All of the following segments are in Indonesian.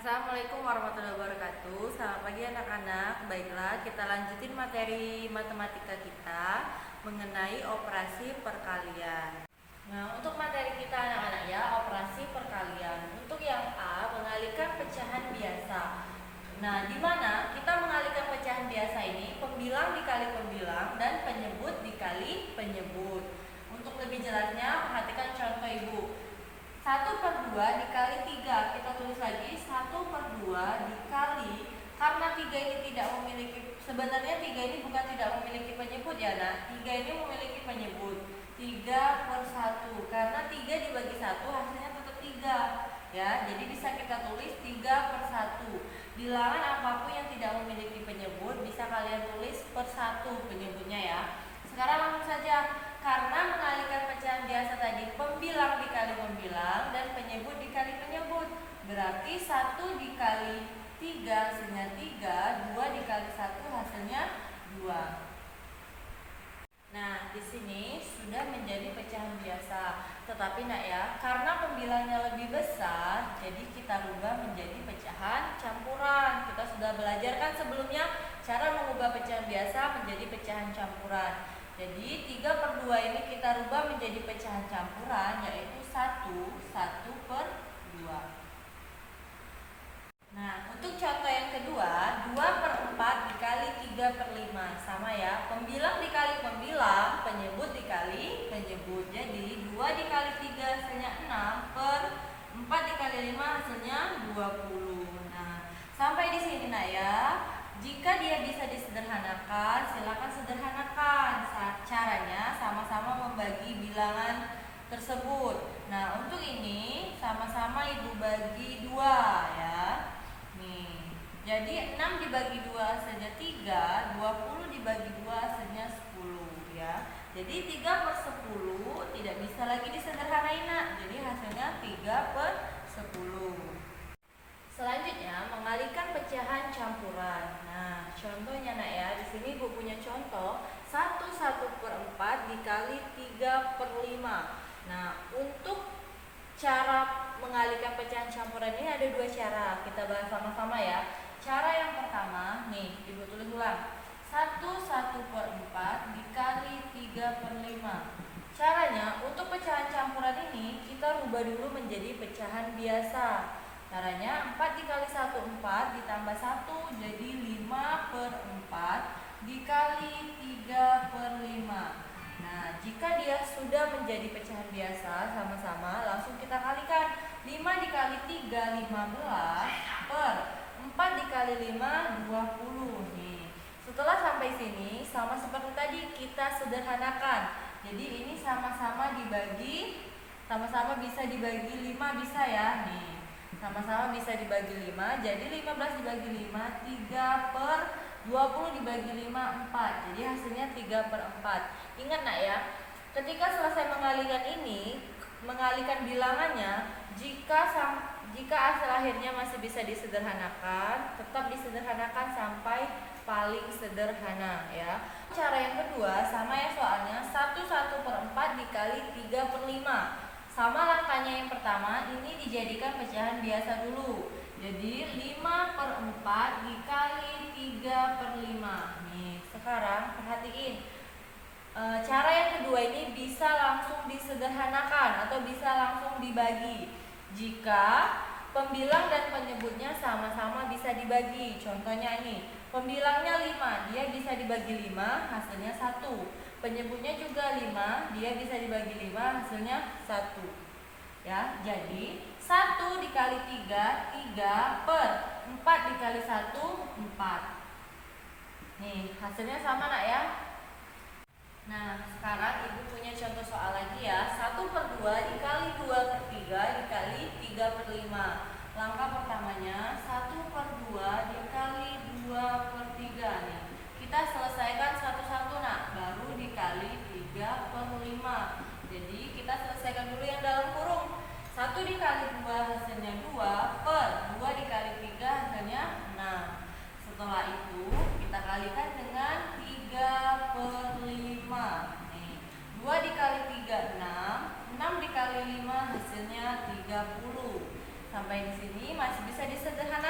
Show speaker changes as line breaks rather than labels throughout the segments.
Assalamualaikum warahmatullahi wabarakatuh. Selamat pagi anak-anak. Baiklah, kita lanjutin materi matematika kita mengenai operasi perkalian. Nah, untuk materi kita anak-anak ya, operasi perkalian. Untuk yang A, mengalihkan pecahan biasa. Nah, di mana kita mengalihkan pecahan biasa ini, pembilang dikali pembilang dan penyebut dikali penyebut. Untuk lebih jelasnya, perhatikan contoh ibu. 1/2 dikali 3, kita tulis lagi 1/2 dikali, karena 3 ini tidak memiliki, sebenarnya 3 ini bukan tidak memiliki penyebut ya nak, 3 ini memiliki penyebut. 3/1, karena 3 dibagi 1 hasilnya tetap 3 ya, jadi bisa kita tulis 3/1. Bilangan apapun yang tidak memiliki penyebut bisa kalian tulis per 1 penyebutnya ya. Sekarang langsung saja, karena mengalihkan pecahan biasa tadi pembilang dikali pembilang dan penyebut dikali penyebut, berarti 1 dikali 3 hasilnya 3, 2 dikali 1 hasilnya 2. Nah, di sini sudah menjadi pecahan biasa. Tetapi nak ya, karena pembilangnya lebih besar, jadi kita rubah menjadi pecahan campuran. Kita sudah belajar kan sebelumnya cara mengubah pecahan biasa menjadi pecahan campuran. Jadi 3/2 ini kita rubah menjadi pecahan campuran, yaitu 1/2. Nah, untuk contoh yang kedua, 2/4 dikali 3/5. Sama ya, pembilang dikali pembilang, penyebut dikali penyebut. Jadi 2 dikali 3 hasilnya 6, per 4 dikali 5 hasilnya 20. Nah, sampai di sini nak ya. Jika dia bisa disederhanakan, silakan sederhanakan. Caranya sama-sama membagi bilangan tersebut. Nah, untuk ini sama-sama ibu bagi 2 ya. Nih, jadi 6 dibagi 2 hasilnya 3, 20 dibagi 2 hasilnya 10 ya. Jadi 3/10 tidak bisa lagi disederhanain nak. Jadi hasilnya 3/10. Selanjutnya, mengalihkan pecahan campuran. Nah, contohnya nak ya, di sini ibu punya contoh 1/4 dikali 3/5. Nah, untuk cara mengalihkan pecahan campuran ini ada 2 cara. Kita bahas sama-sama ya. Cara yang pertama, nih, ibu tulis ulang. 1/4 dikali 3/5. Caranya, untuk pecahan campuran ini kita rubah dulu menjadi pecahan biasa. Caranya 4 dikali 1 4 ditambah 1 jadi 5/4 dikali 3/5. Nah, jika dia sudah menjadi pecahan biasa, sama-sama langsung kita kalikan. 5 dikali 3 15 per 4 dikali 5 20 nih. Setelah sampai sini sama seperti tadi kita sederhanakan. Jadi ini sama-sama dibagi, sama-sama bisa dibagi 5 bisa ya nih. Sama-sama bisa dibagi 5, jadi 15 dibagi 5, 3/20 dibagi 5, 4. Jadi hasilnya 3/4. Ingat nak ya, ketika selesai mengalihkan ini, mengalihkan bilangannya, jika hasil akhirnya masih bisa disederhanakan, tetap disederhanakan sampai paling sederhana ya. Cara yang kedua sama ya soalnya, 1/4 dikali 3/5. Sama langkahnya yang pertama, ini dijadikan pecahan biasa dulu. Jadi 5/4 dikali 3/5. Nih, sekarang perhatiin. Cara yang kedua ini bisa langsung disederhanakan atau bisa langsung dibagi. Jika pembilang dan penyebutnya sama-sama bisa dibagi. Contohnya ini, pembilangnya 5, dia bisa dibagi 5, hasilnya 1. Penyebutnya juga 5, dia bisa dibagi 5, hasilnya 1. Ya, jadi 1 dikali 3, 3 per 4 dikali 1, 4. Nih, hasilnya sama nak ya. Nah, sekarang ibu punya contoh soal lagi ya. 1/2 dikali 2/3 dikali 3/5. Langkah pertamanya 1/2 dikali 2/3 nih. Kita selesaikan satu-satu nak, baru dikali 3/5. Jadi kita selesaikan dulu yang dalam kurung. 1 dikali 2 hasilnya 2, per 2 dikali 3 hasilnya 6. Setelah itu kita kalikan dengan 3/5. Nih, 2 dikali 3 6 dikali 5 hasilnya 30. Sampai di sini masih bisa disederhanakan.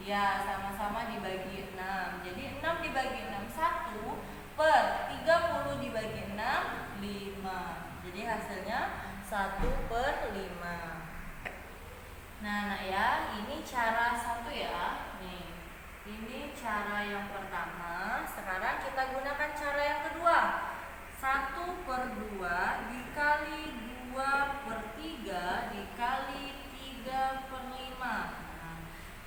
Ya, sama-sama dibagi 6. Jadi 6 dibagi 6 1 per 30 dibagi 6 5. Jadi hasilnya 1/5. Nah, Nak ya, ini cara satu ya. Nih. Ini cara yang pertama. Sekarang kita gunakan cara yang kedua. 1/2 dikali 2/3 dikali 3/5.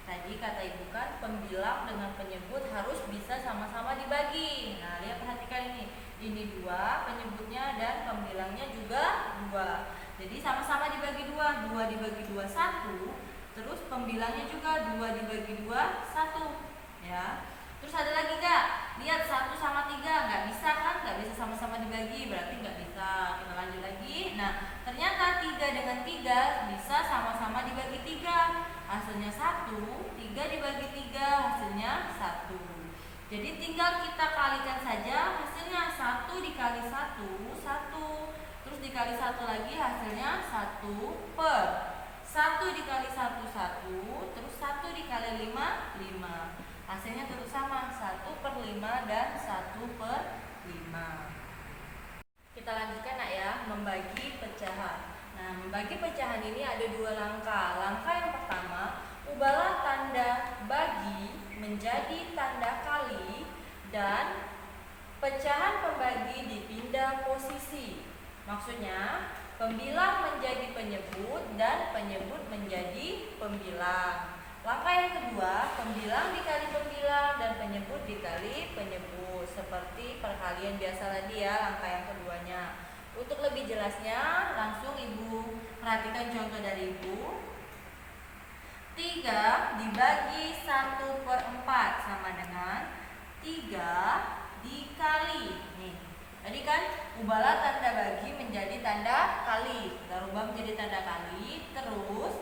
Tadi kata ibu kan pembilang dengan penyebut harus bisa sama-sama dibagi. Nah, lihat perhatikan ini. Ini 2 penyebutnya dan pembilangnya juga 2. Jadi sama-sama dibagi 2. 2 dibagi 2 1. Terus pembilangnya juga 2 dibagi 2 1. Ya. Terus ada lagi enggak? Lihat 1 sama 3 enggak bisa kan? Enggak bisa sama-sama dibagi, berarti enggak bisa. Kita lanjut lagi. Nah, ternyata 3 dengan 3 bisa sama-sama dibagi 3. Hasilnya 1, 3 dibagi 3 hasilnya 1. Jadi tinggal kita kalikan saja, hasilnya 1 dikali 1, 1. Terus dikali 1 lagi hasilnya 1 per 1 dikali 1, 1. Terus 1 dikali 5, 5. Hasilnya tetap sama, 1/5 dan 1/5. Kita lanjutkan Nak ya, membagi pecahan. Nah, membagi pecahan ini ada 2 langkah. Langkah yang pertama, ubahlah tanda bagi menjadi tanda kali dan pecahan pembagi dipindah posisi. Maksudnya, pembilang menjadi penyebut dan penyebut menjadi pembilang. Langkah yang kedua, pembilang dikali pembilang dan penyebut dikali penyebut. Seperti perkalian biasa tadi ya, langkah yang keduanya. Untuk lebih jelasnya, langsung ibu perhatikan contoh dari ibu. 3 dibagi 1/4 sama dengan 3 dikali. Nih, tadi kan ubahlah tanda bagi menjadi tanda kali. Kita rubah menjadi tanda kali. Terus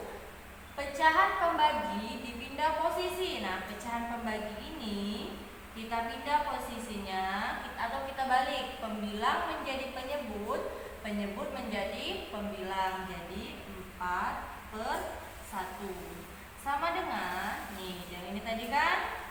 pecahan pembagi dipindah posisi. Nah, pecahan pembagi ini kita pindah posisinya atau kita balik. Pembilang menjadi penyebut, penyebut menjadi pembilang. Jadi 4/1. Sama dengan, nih yang ini tadi kan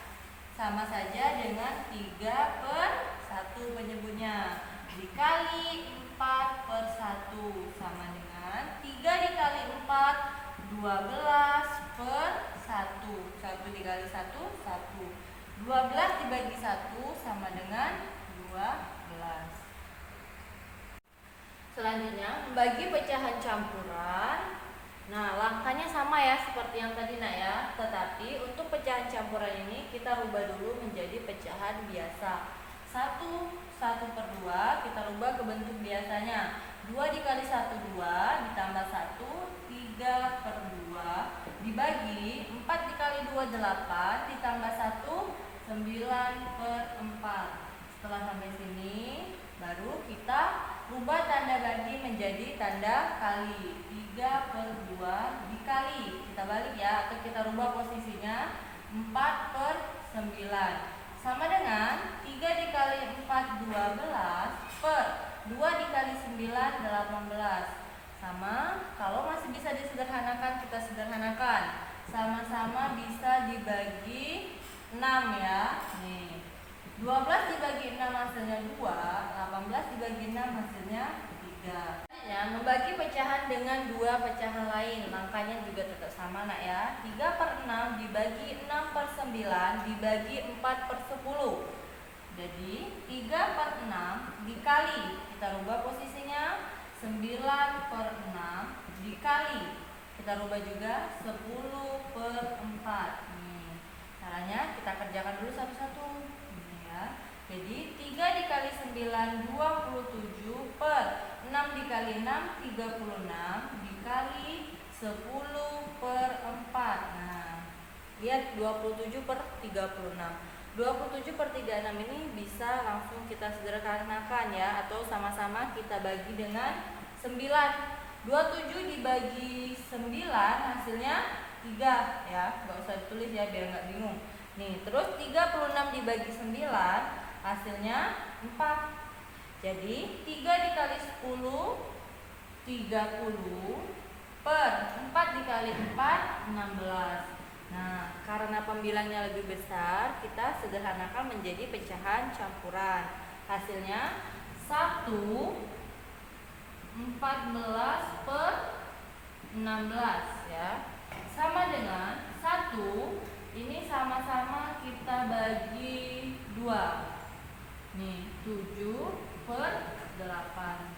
sama saja dengan 3/1 penyebutnya. Dikali 4/1 sama dengan 3 dikali 4, 12/1. 1 dikali 1, 1. 12 dibagi 1 sama dengan 12. Selanjutnya, membagi pecahan campuran. Nah, langkahnya sama ya seperti yang tadi Nak ya. Tetapi untuk pecahan campuran ini kita rubah dulu menjadi pecahan biasa. 1/2 kita rubah ke bentuk biasanya. 2 dikali 1, 2 ditambah 1, 3/2 dibagi 4 dikali 2, 8 ditambah 1, 9/4. Setelah sampai sini baru kita rubah tanda bagi menjadi tanda kali. 3/2 dikali, kita balik ya, atau kita rubah posisinya 4/9 sama dengan 3 dikali 4, 12 per 2 dikali 9, 18. Sama, kalau masih bisa disederhanakan kita sederhanakan. Sama-sama bisa dibagi 6 ya. Nih. 12 dibagi 6 hasilnya 2, 18 dibagi 6 hasilnya 3. Membagi pecahan dengan 2 pecahan lain, langkahnya juga tetap sama Nak ya. 3/6 dibagi 6/9 dibagi 4/10. Jadi 3/6 dikali, kita rubah posisinya 9/6 dikali, kita rubah juga 10/4. Nih, caranya kita kerjakan dulu satu-satu. Jadi 3 dikali 9, 27 per 6 dikali 6, 36 dikali 10/4. Nah, lihat 27/36. 27/36 ini bisa langsung kita sederhanakan ya, atau sama-sama kita bagi dengan 9. 27 dibagi 9 hasilnya 3 ya, nggak usah ditulis ya biar nggak bingung. Nih, terus 36 dibagi 9 hasilnya 4. Jadi 3 dikali 10, 30 per 4 dikali 4, 16. Nah, karena pembilangnya lebih besar, kita sederhanakan menjadi pecahan campuran. Hasilnya 1/14 ya. Sama dengan 1 ini sama-sama kita bagi 2. Nih, 7/8.